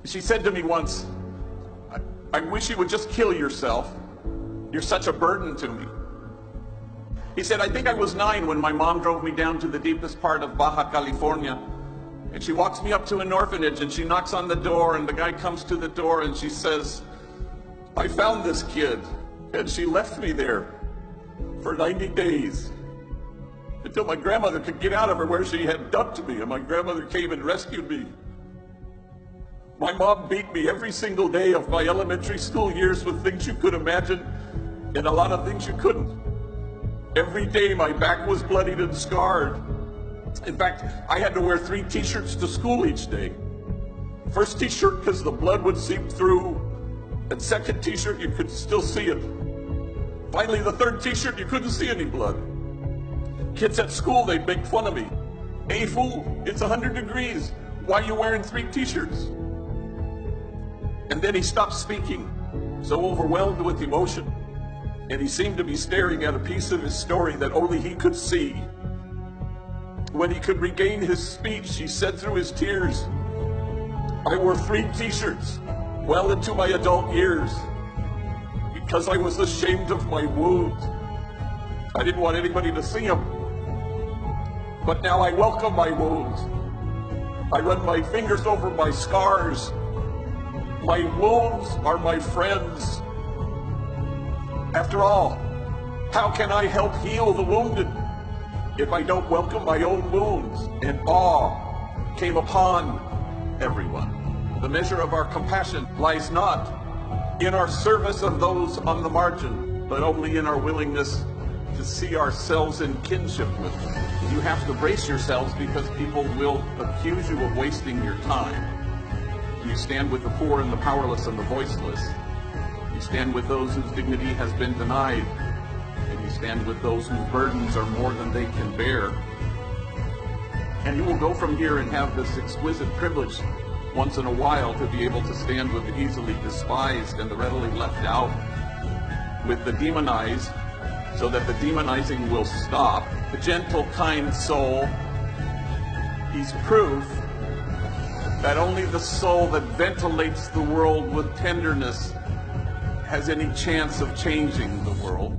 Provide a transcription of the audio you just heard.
She said to me once, I wish you would just kill yourself. You're such a burden to me. He said, I think I was 9 when my mom drove me down to the deepest part of Baja California. And she walks me up to an orphanage and she knocks on the door, and the guy comes to the door and she says, I found this kid. And she left me there for 90 days until my grandmother could get out of her where she had dumped me, and my grandmother came and rescued me. My mom beat me every single day of my elementary school years with things you could imagine and a lot of things you couldn't. Every day my back was bloodied and scarred. In fact, I had to wear 3 t-shirts to school each day. First t-shirt because the blood would seep through, and second t-shirt you could still see it. Finally, the third t-shirt you couldn't see any blood. Kids at school, they'd make fun of me. Hey fool, it's 100 degrees. Why are you wearing 3 t-shirts? And then he stopped speaking, so overwhelmed with emotion. And he seemed to be staring at a piece of his story that only he could see. When he could regain his speech, he said through his tears, I wore 3 t-shirts well into my adult years because I was ashamed of my wounds. I didn't want anybody to see them. But now I welcome my wounds. I run my fingers over my scars. My wounds are my friends. After all, how can I help heal the wounded if I don't welcome my own wounds? And awe came upon everyone. The measure of our compassion lies not in our service of those on the margin, but only in our willingness to see ourselves in kinship with them. You have to brace yourselves because people will accuse you of wasting your time. You stand with the poor and the powerless and the voiceless. You stand with those whose dignity has been denied. And you stand with those whose burdens are more than they can bear. And you will go from here and have this exquisite privilege once in a while to be able to stand with the easily despised and the readily left out, with the demonized, so that the demonizing will stop. The gentle, kind soul, he's proof that only the soul that ventilates the world with tenderness has any chance of changing the world.